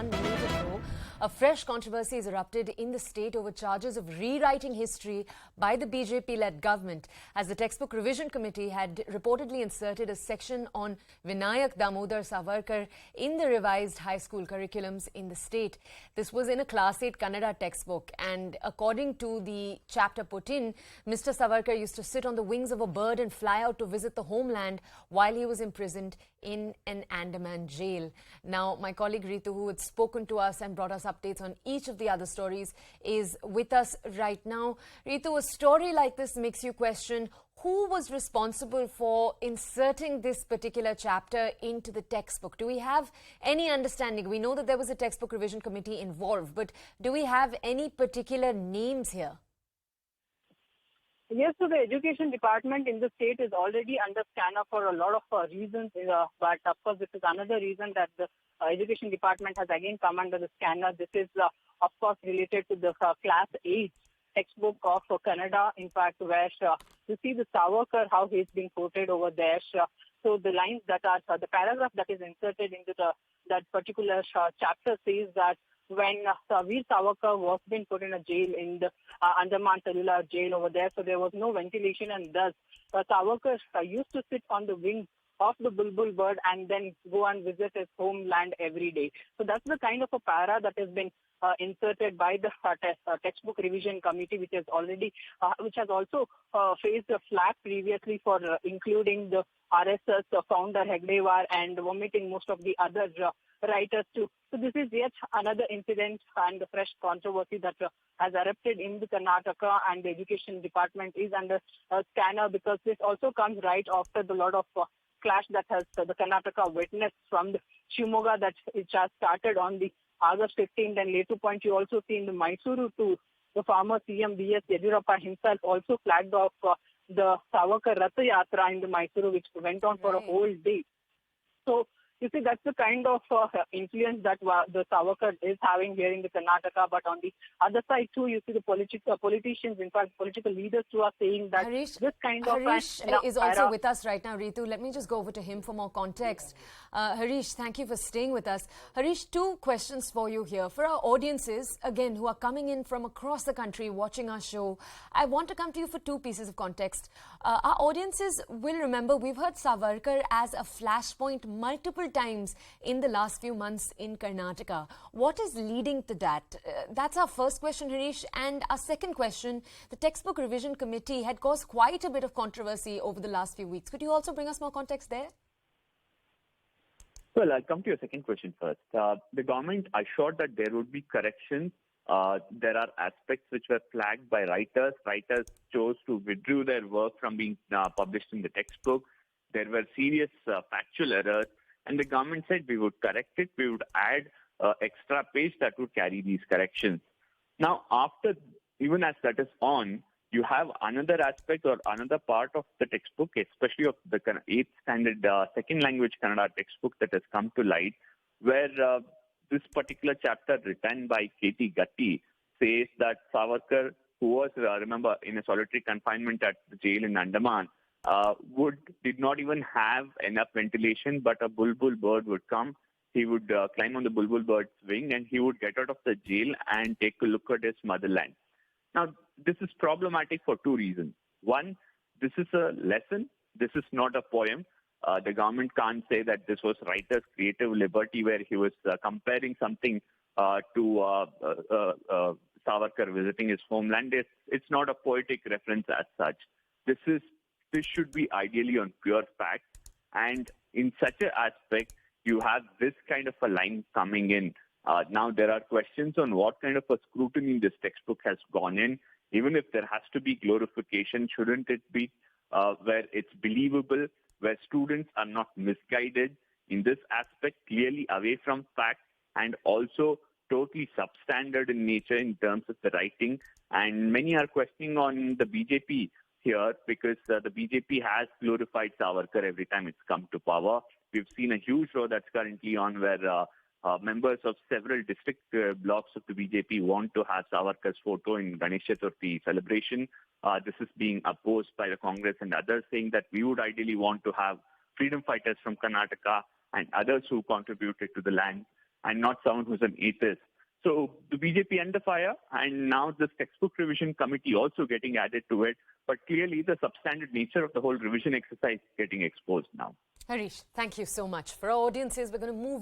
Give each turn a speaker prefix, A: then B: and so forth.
A: unrelated though. A fresh controversy has erupted in the state over charges of rewriting history by the BJP-led government, as the textbook revision committee had reportedly inserted a section on Vinayak Damodar Savarkar in the revised high school curriculums in the state. This was in a Class 8 Kannada textbook, and according to the chapter put in, Mr. Savarkar used to sit on the wings of a bird and fly out to visit the homeland while he was imprisoned in an Andaman jail. Now, my colleague Ritu, who had spoken to us and brought us updates on each of the other stories, is with us right now. Ritu, a story like this makes you question who was responsible for inserting this particular chapter into the textbook. Do we have any understanding? We know that there was a textbook revision committee involved, but do we have any particular names here?
B: Yes, so the education department in the state is already under scanner for a lot of reasons, but of course this is another reason that the education department has again come under the scanner. This is of course related to the Class 8 textbook of Kannada, in fact, where you see the Savarkar, how he's being quoted over there. So the lines that are, the paragraph that is inserted into that particular chapter says that when Veer Savarkar was being put in a jail in the Andaman cellular jail over there, so there was no ventilation, and thus Savarkar used to sit on the wings of the Bulbul bird and then go and visit his homeland every day. So that's the kind of a para that has been inserted by the textbook revision committee, which has also faced a flag previously for including the RSS founder Hegdewar and omitting most of the other writers too. So this is yet another incident and a fresh controversy that has erupted in the Karnataka, and the education department is under scanner because this also comes right after the lot of clash that has the Karnataka witnessed from the Shimoga, that it has started on the August 15th, and later point you also see in the Mysuru too, the former CM B.S. Yediyurappa himself also flagged off the Savarkar Ratha Yatra in the Mysuru, which went on for a whole day. So you see, that's the kind of influence that the Savarkar is having here in the Karnataka. But on the other side too, you see the politicians, in fact, political leaders too are saying that this kind of...
A: Harish is also with us right now, Ritu. Let me just go over to him for more context. Harish, thank you for staying with us. Harish, two questions for you here. For our audiences, again, who are coming in from across the country watching our show, I want to come to you for two pieces of context. Our audiences will remember we've heard Savarkar as a flashpoint multiple times in the last few months in Karnataka. What is leading to that? That's our first question, Harish. And our second question, the textbook revision committee had caused quite a bit of controversy over the last few weeks. Could you also bring us more context there?
C: Well, I'll come to your second question first. The government assured that there would be corrections. There are aspects which were flagged by writers. Writers chose to withdraw their work from being published in the textbook. There were serious factual errors. And the government said we would correct it, we would add extra page that would carry these corrections. Now, after, even as that is on, you have another aspect or another part of the textbook, especially of the 8th standard second language Kannada textbook that has come to light, where this particular chapter written by K.T. Gatti says that Savarkar, who was, remember, in a solitary confinement at the jail in Andaman, did not even have enough ventilation, but a bulbul bird would come. He would climb on the bulbul bird's wing, and he would get out of the jail and take a look at his motherland. Now, this is problematic for two reasons. One, this is a lesson. This is not a poem. The government can't say that this was writer's creative liberty, where he was comparing something to Savarkar visiting his homeland. It's not a poetic reference as such. This should be ideally on pure facts, and in such an aspect, you have this kind of a line coming in. Now, there are questions on what kind of a scrutiny this textbook has gone in. Even if there has to be glorification, shouldn't it be where it's believable, where students are not misguided in this aspect, clearly away from facts, and also totally substandard in nature in terms of the writing? And many are questioning on the BJP here because the BJP has glorified Savarkar every time it's come to power. We've seen a huge row that's currently on where members of several district blocks of the BJP want to have Savarkar's photo in Ganesh Chaturthi celebration. This is being opposed by the Congress and others, saying that we would ideally want to have freedom fighters from Karnataka and others who contributed to the land and not someone who's an atheist. So the BJP under fire, and now this textbook revision committee also getting added to it. But clearly the substandard nature of the whole revision exercise is getting exposed now.
A: Harish, thank you so much. For our audiences, we're going to move